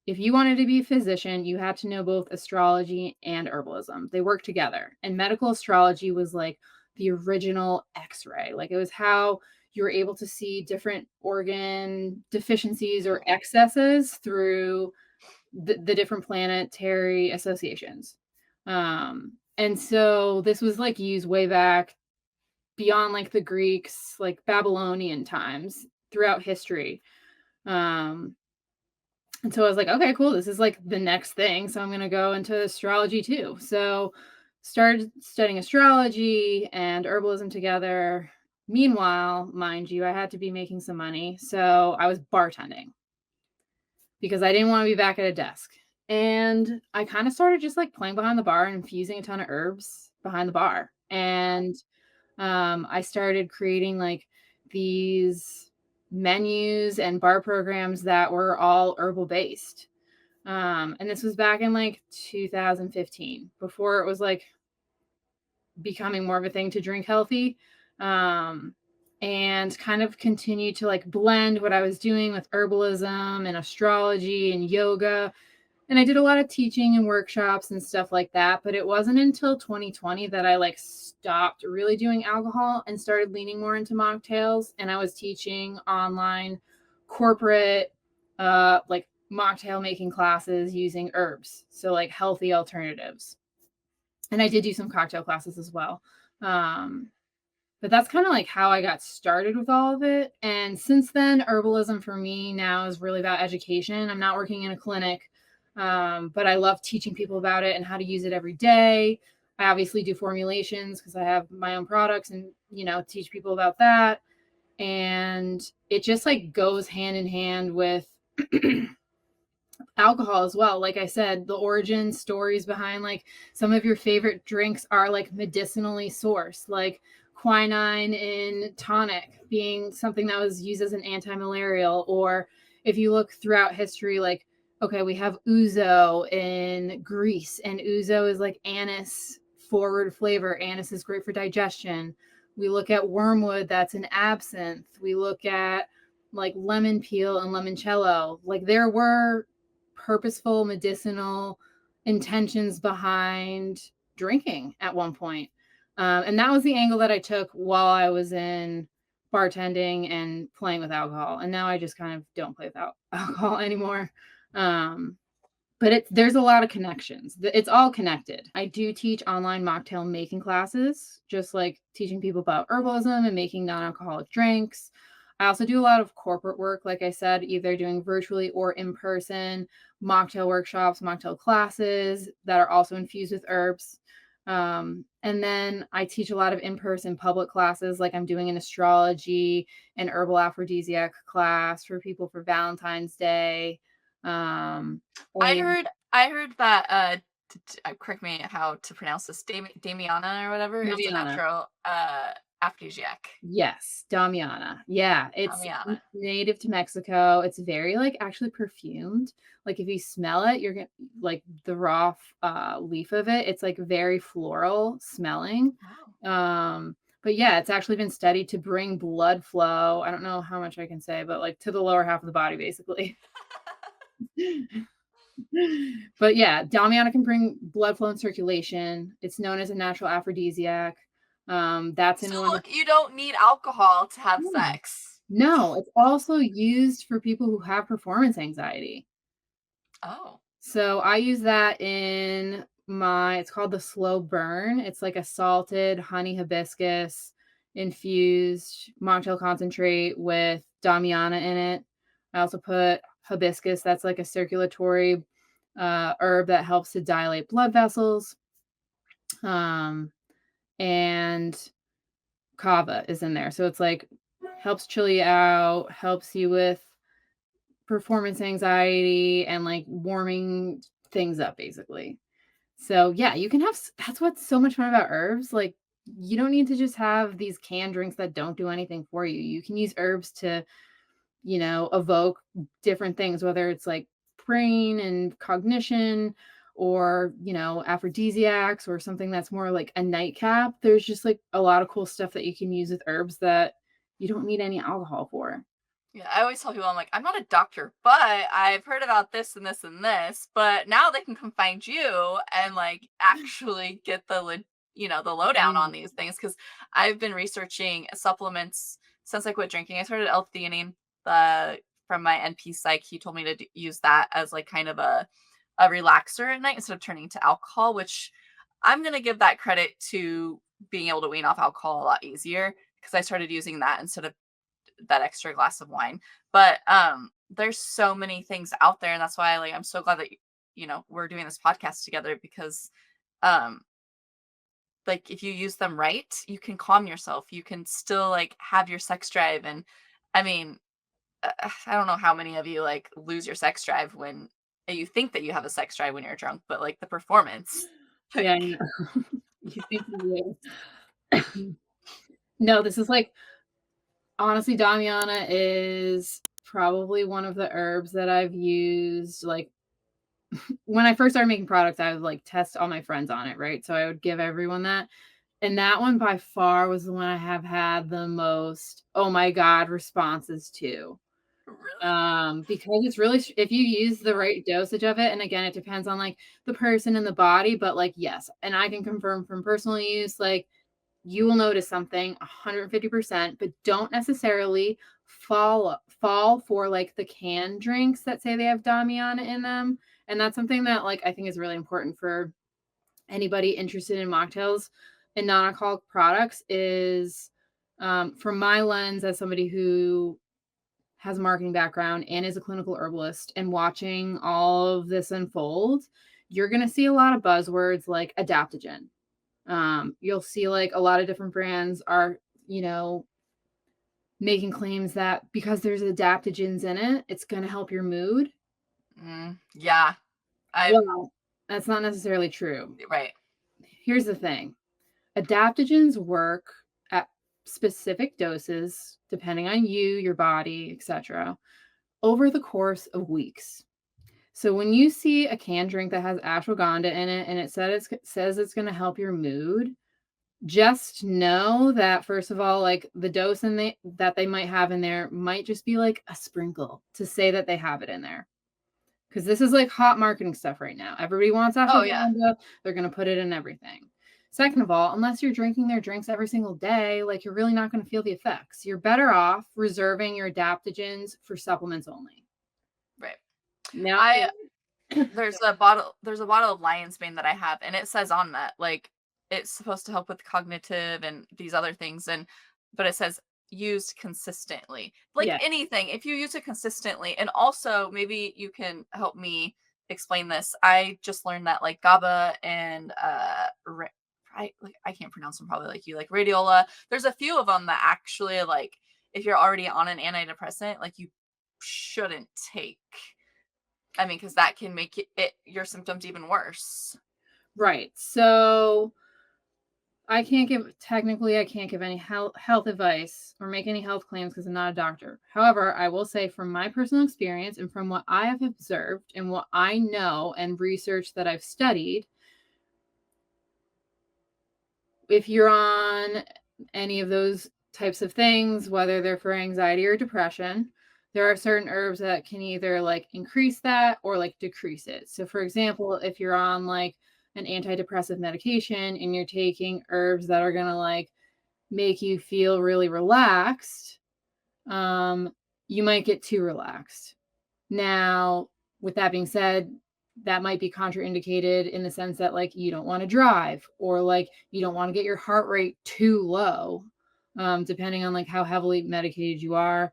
if you wanted to be a physician, you had to know both astrology and herbalism. They work together. And medical astrology was like the original X-ray. Like it was how you were able to see different organ deficiencies or excesses through the different planetary associations. And so this was like used way back beyond like the Greeks, like Babylonian times throughout history. Um, and so I was like, okay, cool. This is like the next thing. So I'm going to go into astrology too. So started studying astrology and herbalism together. Meanwhile, mind you, I had to be making some money. So I was bartending because I didn't want to be back at a desk. And I kind of started just like playing behind the bar and infusing a ton of herbs behind the bar. And I started creating like these menus and bar programs that were all herbal based. And this was back in like 2015, before it was like becoming more of a thing to drink healthy. And kind of continued to like blend what I was doing with herbalism and astrology and yoga. And I did a lot of teaching and workshops and stuff like that. But it wasn't until 2020 that I like stopped really doing alcohol and started leaning more into mocktails. And I was teaching online corporate, like mocktail making classes using herbs. So like healthy alternatives. And I did do some cocktail classes as well. But that's kind of like how I got started with all of it. And since then, herbalism for me now is really about education. I'm not working in a clinic, but I love teaching people about it and how to use it every day. I obviously do formulations because I have my own products and, teach people about that. And it just like goes hand in hand with alcohol as well. Like I said, the origin stories behind like some of your favorite drinks are like medicinally sourced, like quinine in tonic being something that was used as an anti-malarial. Or if you look throughout history, like, okay, we have ouzo in Greece, and ouzo is like anise forward flavor. Anise is great for digestion. We look at wormwood, that's an absinthe. We look at like lemon peel and limoncello. Like there were purposeful medicinal intentions behind drinking at one point. And that was the angle that I took while I was in bartending and playing with alcohol. And now I just kind of don't play with alcohol anymore. But there's a lot of connections. It's all connected. I do teach online mocktail making classes, just like teaching people about herbalism and making non-alcoholic drinks. I also do a lot of corporate work, like I said, either doing virtually or in person, mocktail workshops, mocktail classes that are also infused with herbs. And then I teach a lot of in-person public classes, like I'm doing an astrology and herbal aphrodisiac class for people for Valentine's Day. I heard that correct me how to pronounce this, Damiana or whatever is a Damiana. natural aphrodisiac. Yes, Damiana. Yeah, it's Damiana. native to Mexico. It's very like actually perfumed. Like if you smell it, you're gonna like the raw leaf of it. It's like very floral smelling. But yeah, it's actually been studied to bring blood flow. I don't know how much I can say, but like to the lower half of the body, basically. But yeah, Damiana can bring blood flow and circulation. It's known as a natural aphrodisiac. That's in So one. look, you don't need alcohol to have No. sex. No, it's also used for people who have performance anxiety. Oh. So I use that in it's called the slow burn. It's like a salted honey hibiscus infused mocktail concentrate with Damiana in it. I also put hibiscus, that's like a circulatory herb that helps to dilate blood vessels. And kava is in there. So it's like helps chill you out, helps you with performance anxiety and like warming things up basically. So yeah, you can have that's what's so much fun about herbs. Like you don't need to just have these canned drinks that don't do anything for you. You can use herbs to, evoke different things, whether it's like brain and cognition or, aphrodisiacs or something that's more like a nightcap. There's just like a lot of cool stuff that you can use with herbs that you don't need any alcohol for. Yeah, I always tell people, I'm like, I'm not a doctor, but I've heard about this and this and this. But now they can come find you and like actually get the lowdown on these things. Because I've been researching supplements since I quit drinking. I started L-theanine from my NP psych. He told me to use that as like kind of a relaxer at night instead of turning to alcohol, which I'm gonna give that credit to being able to wean off alcohol a lot easier because I started using that instead of that extra glass of wine. But there's so many things out there, and that's why I'm so glad that we're doing this podcast together because um like if you use them right, you can calm yourself. You can still like have your sex drive. And I mean, I don't know how many of you like lose your sex drive when you think that you have a sex drive when you're drunk, but like the performance. Yeah, I know. You think you do. No, this is like honestly, Damiana is probably one of the herbs that I've used. Like when I first started making products, I would like test all my friends on it, right? So I would give everyone that. And that one by far was the one I have had the most, oh my God, responses to. Really? Because it's really, if you use the right dosage of it, and again, it depends on like the person and the body, but like, yes. And I can confirm from personal use, like, you will notice something 150%, but don't necessarily fall for like the canned drinks that say they have Damiana in them. And that's something that like I think is really important for anybody interested in mocktails and non-alcoholic products is from my lens as somebody who has a marketing background and is a clinical herbalist and watching all of this unfold, you're going to see a lot of buzzwords like adaptogen. You'll see like a lot of different brands are, making claims that because there's adaptogens in it, it's going to help your mood. Yeah. Well, that's not necessarily true. Right. Here's the thing. Adaptogens work at specific doses, depending on you, your body, etc., over the course of weeks. So when you see a canned drink that has ashwagandha in it and it says it's going to help your mood, just know that first of all, like the dose that they might have in there might just be like a sprinkle to say that they have it in there. Because this is like hot marketing stuff right now. Everybody wants ashwagandha. Oh, yeah. They're going to put it in everything. Second of all, unless you're drinking their drinks every single day, like you're really not going to feel the effects. You're better off reserving your adaptogens for supplements only. Right. Now, there's a bottle of lion's mane that I have, and it says on that like it's supposed to help with cognitive and these other things, but it says used consistently. Like yeah. anything, if you use it consistently, and also maybe you can help me explain this. I just learned that like GABA and I can't pronounce them probably like you, like radiola. There's a few of them that actually like if you're already on an antidepressant, like you shouldn't take. I mean, because that can make your symptoms even worse. Right. So I can't give any health advice or make any health claims because I'm not a doctor. However, I will say from my personal experience and from what I have observed and what I know and research that I've studied, if you're on any of those types of things, whether they're for anxiety or depression, there are certain herbs that can either like increase that or like decrease it. So for example, if you're on like an antidepressive medication and you're taking herbs that are going to like make you feel really relaxed, you might get too relaxed. Now, with that being said, that might be contraindicated in the sense that like you don't want to drive or like you don't want to get your heart rate too low, depending on like how heavily medicated you are.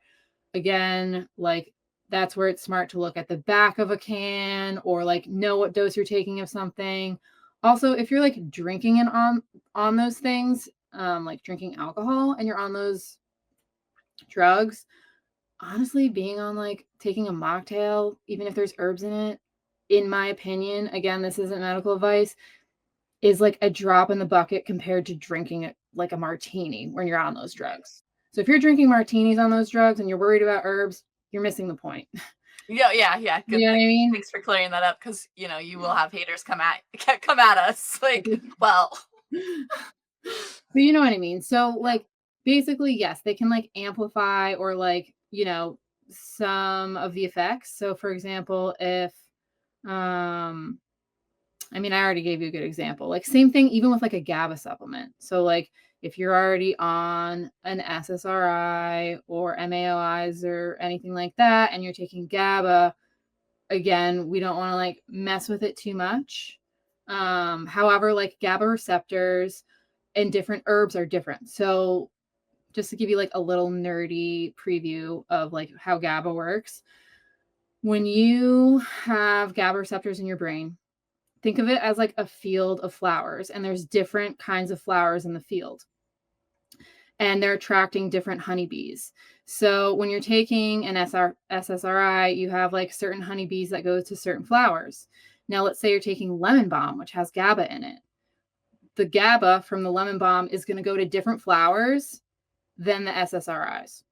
Again, like that's where it's smart to look at the back of a can or like know what dose you're taking of something. Also, if you're like drinking and on those things, like drinking alcohol and you're on those drugs, Honestly, being on, like, taking a mocktail, even if there's herbs in it, in my opinion, again, this isn't medical advice, is like a drop in the bucket compared to drinking it like a martini when you're on those drugs. So if you're drinking martinis on those drugs and you're worried about herbs, you're missing the point. Yeah, yeah, yeah. Good. You know what I mean? Thanks for clearing that up because you will have haters come at come at us. Like, well, But you know what I mean? So, like, basically, yes, they can, like, amplify or, like, some of the effects. So, for example, if, um I mean, I already gave you a good example. Like, same thing even with, like, a GABA supplement. So, like, if you're already on an SSRI or MAOIs or anything like that, and you're taking GABA, again, we don't wanna, like, mess with it too much. However, like, GABA receptors and different herbs are different. So, just to give you, like, a little nerdy preview of, like, how GABA works, when you have GABA receptors in your brain, think of it as like a field of flowers, and there's different kinds of flowers in the field, and they're attracting different honeybees. So when you're taking an SSRI, you have like certain honeybees that go to certain flowers. Now, let's say you're taking lemon balm, which has GABA in it. The GABA from the lemon balm is going to go to different flowers than the SSRIs.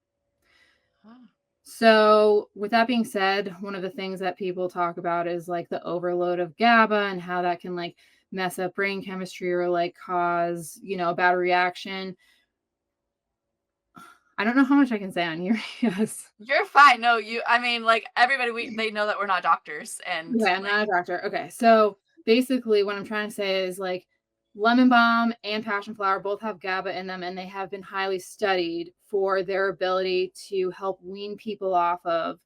So, with that being said, one of the things that people talk about is like the overload of GABA and how that can like mess up brain chemistry or like cause, a bad reaction. I don't know how much I can say on here. Yes. you're fine. No, I mean, like everybody, they know that we're not doctors, and Okay, I'm like, not a doctor. Okay. So basically what I'm trying to say is like lemon balm and passion flower both have GABA in them, and they have been highly studied for their ability to help wean people off of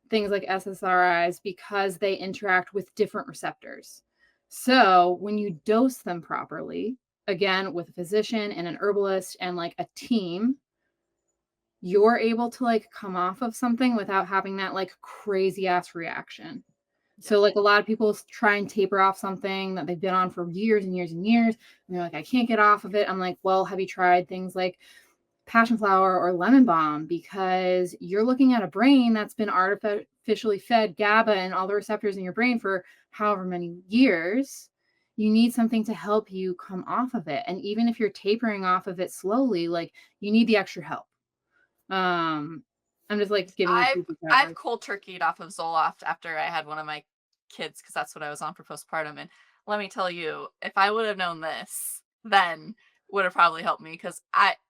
things like SSRIs because they interact with different receptors. So when you dose them properly, again, with a physician and an herbalist and like a team, you're able to like come off of something without having that like crazy ass reaction. So like a lot of people try and taper off something that they've been on for years and years and years. And they're like, I can't get off of it. I'm like, well, have you tried things like passion flower or lemon balm? Because you're looking at a brain that's been artificially fed GABA and all the receptors in your brain for however many years. You need something to help you come off of it. And even if you're tapering off of it slowly, like you need the extra help. Um, I'm just like giving you I've cold turkeyed off of Zoloft after I had one of my kids because that's what I was on for postpartum. And let me tell you, if I would have known this, then would have probably helped me because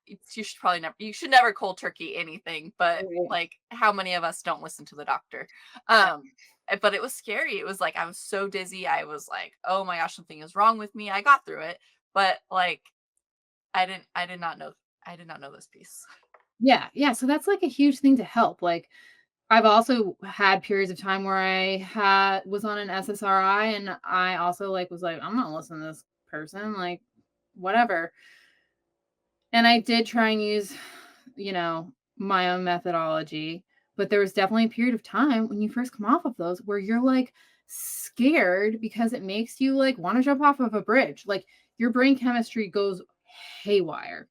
you should never cold turkey anything. But like, how many of us don't listen to the doctor? But it was scary. It was like I was so dizzy. I was like, oh my gosh, something is wrong with me. I got through it, but like, I did not know this piece. Yeah, yeah, so that's, like, a huge thing to help, like, I've also had periods of time where I was on an SSRI, and I also, like, was like, "I'm not listening to this person, like, whatever." And I did try and use, my own methodology, but there was definitely a period of time when you first come off of those where you're, like, scared because it makes you, like, wanna jump off of a bridge, like, your brain chemistry goes haywire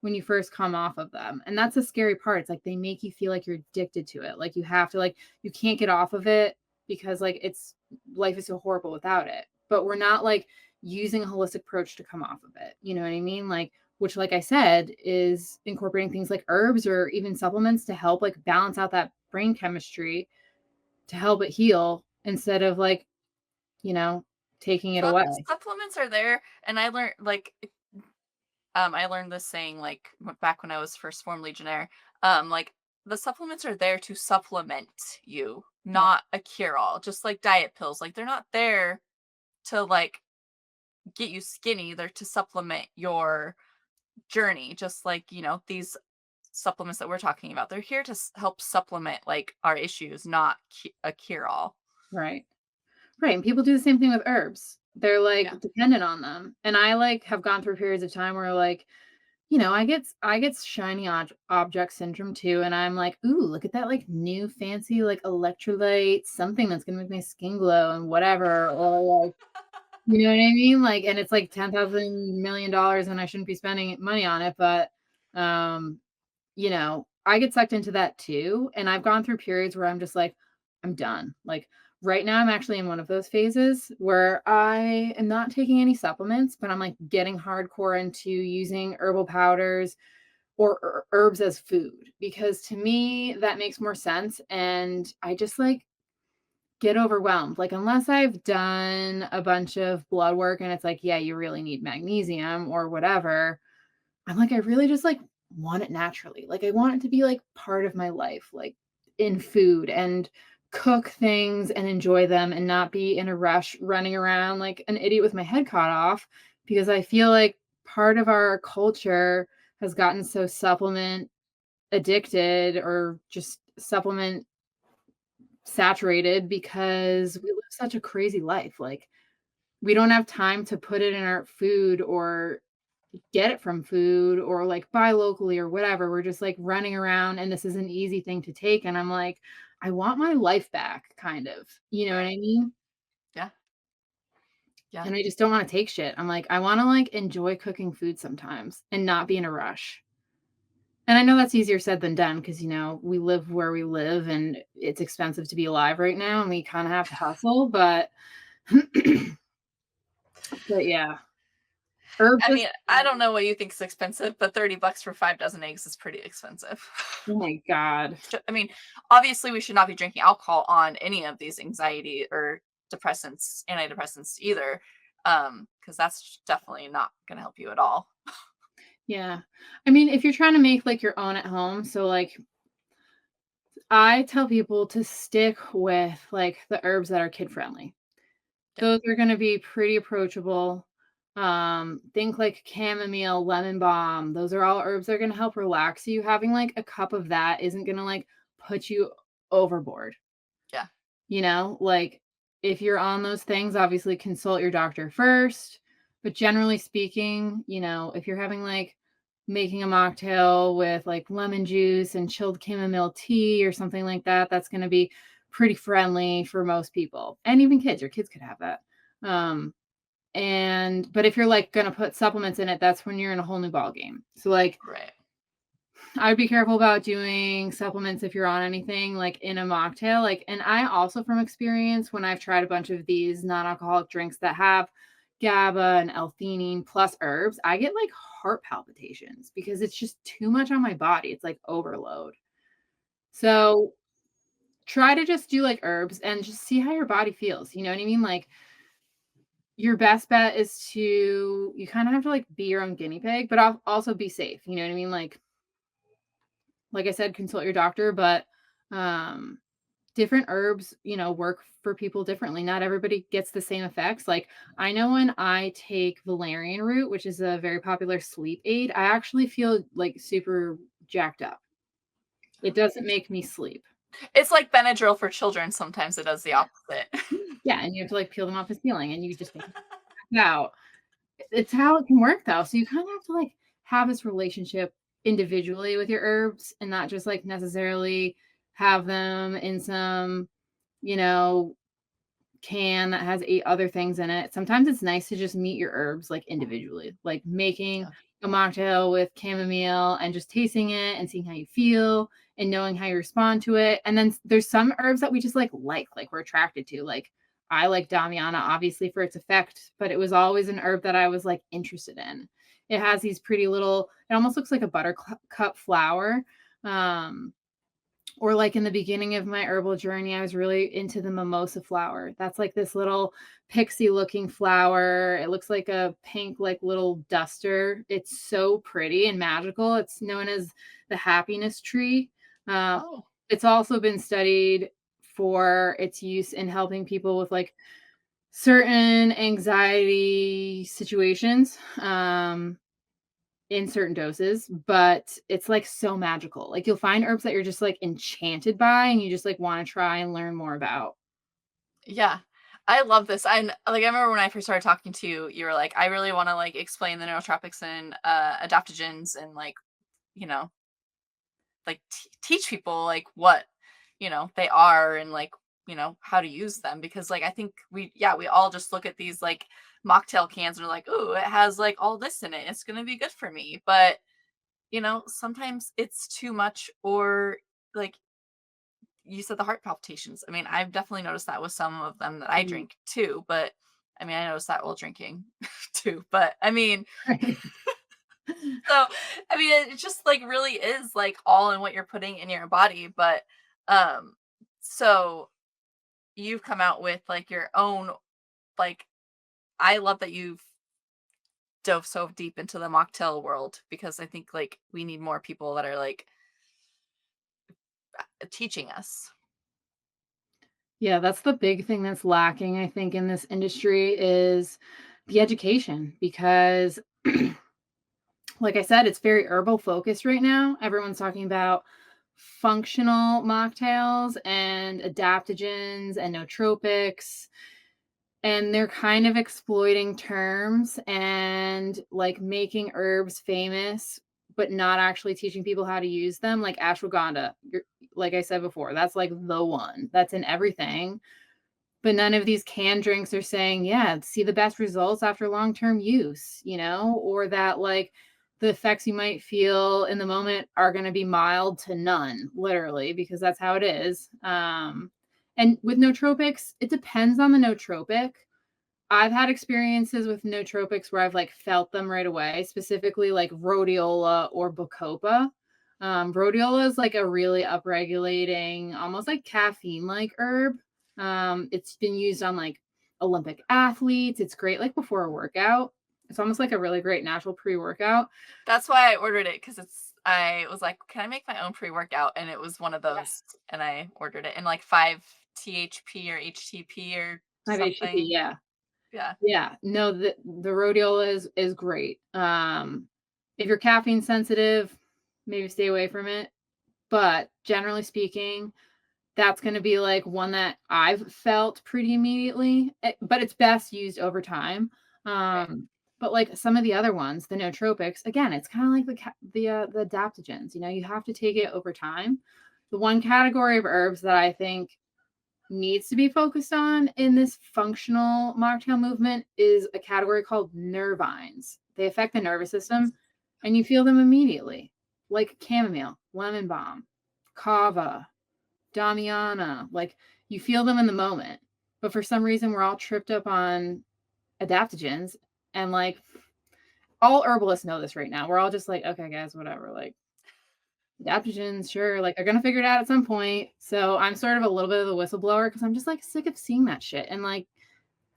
when you first come off of them. And that's the scary part. It's like they make you feel like you're addicted to it. Like you have to you can't get off of it because like it's life is so horrible without it. But we're not like using a holistic approach to come off of it. You know what I mean? Like which like I said is incorporating things like herbs or even supplements to help like balance out that brain chemistry to help it heal instead of like, you know, taking it away. Supplements are there, and I learned like I learned this saying like back when I was first formed Legionnaire. Like the supplements are there to supplement you, not a cure all. Just like diet pills, like they're not there to like get you skinny. They're to supplement your journey. Just like these supplements that we're talking about, they're here to help supplement like our issues, not a cure all. Right. Right, and people do the same thing with herbs. They're, like, dependent on them, and I, like, have gone through periods of time where, like, I get shiny object syndrome too, and I'm like, "Ooh, look at that, like, new fancy, like, electrolyte, something that's gonna make my skin glow and whatever," or, like, you know what I mean? Like, and it's, like, $10,000 million and I shouldn't be spending money on it, but, um, I get sucked into that too, and I've gone through periods where I'm just like, "I'm done." Like, right now, I'm actually in one of those phases where I am not taking any supplements, but I'm, like, getting hardcore into using herbal powders or herbs as food, because to me, that makes more sense, and I just, like, get overwhelmed. Like, unless I've done a bunch of blood work and it's like, "Yeah, you really need magnesium," or whatever, I'm like, I really just like want it naturally. Like, I want it to be like part of my life, like in food, and cook things and enjoy them and not be in a rush running around like an idiot with my head cut off, because I feel like part of our culture has gotten so supplement addicted or just supplement saturated because we live such a crazy life. Like, we don't have time to put it in our food or get it from food or like buy locally or whatever. We're just like running around and this is an easy thing to take. And I'm like, I want my life back, kind of. You know what Right. I mean? Yeah. Yeah. And I just don't want to take shit. I'm like, I want to like enjoy cooking food sometimes and not be in a rush. And I know that's easier said than done because, we live where we live and it's expensive to be alive right now and we kind of have to hustle. But, but yeah, herbs I is, mean, I don't know what you think is expensive, but $30 for 5 dozen eggs is pretty expensive. oh my God. I mean, obviously, we should not be drinking alcohol on any of these anxiety or antidepressants either, because that's definitely not going to help you at all. Yeah. I mean, if you're trying to make like your own at home, so like I tell people to stick with like the herbs that are kid friendly. Yeah. Those are going to be pretty approachable. Think like chamomile, lemon balm. Those are all herbs that are going to help relax you. Having like a cup of that isn't going to like put you overboard. Yeah. Like if you're on those things, obviously consult your doctor first. But generally speaking, if you're having like making a mocktail with like lemon juice and chilled chamomile tea or something like that, that's going to be pretty friendly for most people. And even kids, your kids could have that. But if you're like going to put supplements in it, that's when you're in a whole new ball game. So like Right. I would be careful about doing supplements if you're on anything like in a mocktail. Like, and I also, from experience, when I've tried a bunch of these non-alcoholic drinks that have GABA and L-theanine plus herbs, I get like heart palpitations because it's just too much on my body. It's like overload. So try to just do like herbs and just see how your body feels. You know what I mean? Like, your best bet is you kind of have to like be your own guinea pig, but also be safe. You know what I mean? Like I said, consult your doctor, but um different herbs, work for people differently. Not everybody gets the same effects. Like, I know when I take valerian root, which is a very popular sleep aid, I actually feel like super jacked up. It doesn't make me sleep. It's like Benadryl for children. Sometimes it does the opposite. Yeah, and you have to like peel them off the ceiling and you just take it out. It's how it can work though. So you kind of have to like have this relationship individually with your herbs and not just like necessarily have them in some, you know, can that has 8 other things in it. Sometimes it's nice to just meet your herbs like individually, like making Yeah. a mocktail with chamomile and just tasting it and seeing how you feel and knowing how you respond to it. And then there's some herbs that we just like we're attracted to. Like, I like Damiana obviously for its effect, but it was always an herb that I was like interested in. It has these pretty little, it almost looks like a buttercup flower. Or like in the beginning of my herbal journey, I was really into the mimosa flower. That's like this little pixie looking flower. It looks like a pink, like little duster. It's so pretty and magical. It's known as the happiness tree. Uh, Oh. it's also been studied for its use in helping people with like certain anxiety situations. In certain doses, but it's like so magical. Like, you'll find herbs that you're just like enchanted by and you just like want to try and learn more about. Yeah. I love this. I remember when I first started talking to you, you were like, I really want to like explain the neurotropics and adaptogens and like, you know, like teach people like what, they are and like, how to use them because like I think we all just look at these like mocktail cans and we're like, "Ooh, it has like all this in it. It's going to be good for me." But you know, sometimes it's too much, or like you said, the heart palpitations. I mean, I've definitely noticed that with some of them that I Mm. drink too, but I mean, I noticed that while drinking too, but I mean, Right. so I mean, it just like really is like all in what you're putting in your body. But um so you've come out with like your own, like, I love that you've dove so deep into the mocktail world, because I think like we need more people that are like teaching us. Yeah, that's the big thing that's lacking, I think, in this industry is the education because, like I said, it's very herbal focused right now. Everyone's talking about functional mocktails and adaptogens and nootropics, and they're kind of exploiting terms and like making herbs famous, but not actually teaching people how to use them, like ashwagandha. Like I said before, that's like the one that's in everything. But none of these canned drinks are saying, yeah, see the best results after long-term use, or that like the effects you might feel in the moment are going to be mild to none, literally, because that's how it is. And with nootropics, it depends on the nootropic. I've had experiences with nootropics where I've like felt them right away, specifically like rhodiola or bacopa. Rhodiola is like a really upregulating, almost like caffeine-like herb. It's been used on like Olympic athletes. It's great like before a workout. It's almost like a really great natural pre-workout. That's why I ordered it, because I was like, can I make my own pre-workout? And it was one of Yeah. those, and I ordered it in like 5 THP or HTP or 5-HTP, something. yeah. Yeah. Yeah, no, the rhodiola is great. If you're caffeine sensitive, maybe stay away from it. But generally speaking, that's going to be like one that I've felt pretty immediately. But it's best used over time. Right. But like some of the other ones, the nootropics, again, it's kind of like the adaptogens. You have to take it over time. The one category of herbs that I think needs to be focused on in this functional mocktail movement is a category called nervines. They affect the nervous system and you feel them immediately, like chamomile, lemon balm, kava, damiana. Like you feel them in the moment. But for some reason, we're all tripped up on adaptogens, and like all herbalists know this right now. We're all just like, okay, guys, whatever. Like adaptogens, sure. Like they're gonna figure it out at some point. So I'm sort of a little bit of the whistleblower because I'm just like sick of seeing that shit. And like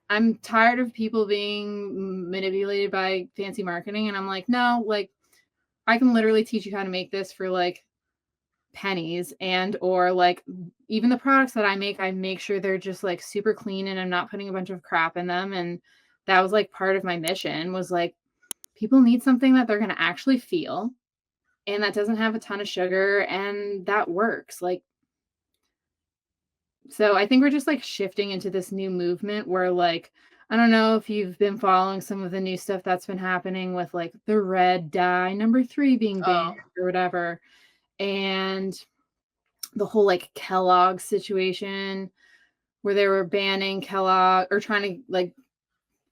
I'm tired of people being manipulated by fancy marketing. And I'm like, no, like I can literally teach you how to make this for like pennies, and or like even the products that I make sure they're just like super clean and I'm not putting a bunch of crap in them. And that was like part of my mission was like people need something that they're gonna actually feel and that doesn't have a ton of sugar and that works. Like, so I think we're just like shifting into this new movement where like, I don't know if you've been following some of the new stuff that's been happening with like the red dye number 3 being banned Oh, or whatever. And the whole like Kellogg situation where they were banning Kellogg or trying to like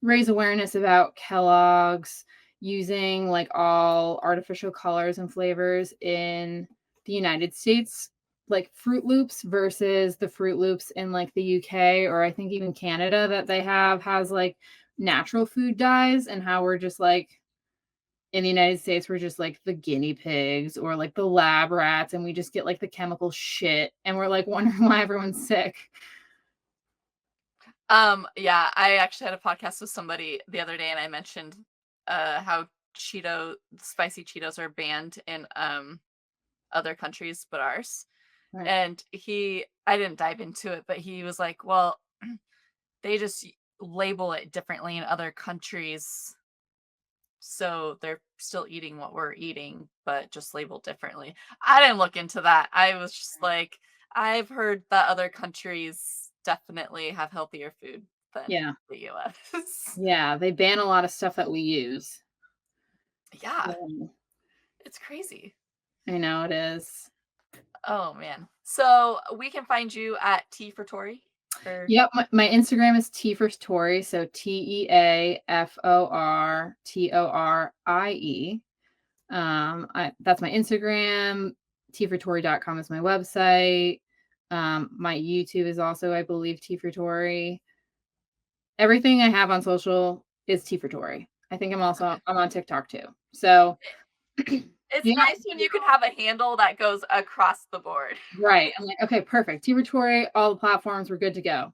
raise awareness about Kellogg's using like all artificial colors and flavors in the United States, like Fruit Loops versus the Fruit Loops in like the UK or I think even Canada that they has like natural food dyes, and how we're just like in the United States, we're just like the guinea pigs or like the lab rats, and we just get like the chemical shit, and we're like wondering why everyone's sick. yeah, I actually had a podcast with somebody the other day, and I mentioned how spicy Cheetos are banned in other countries but ours. Right. And I didn't dive into it, but he was like, well, they just label it differently in other countries, so they're still eating what we're eating, but just labeled differently. I didn't look into that. I was just like, I've heard that other countries definitely have healthier food than Yeah. the US. Yeah. They ban a lot of stuff that we use. Yeah, Um, it's crazy. I know it is. Oh man. So we can find you at T for Tori. Or Yep. My Instagram is T for Tori. So TEAFORTORIE. That's my Instagram. tfortori.com is my website. My YouTube is also, I believe, T for Tori. Everything I have on social is T for Tori. I think I'm on TikTok too. So It's yeah, nice when you can have a handle that goes across the board. right. I'm like, okay, perfect. T for Tori, all the platforms, we're good to go.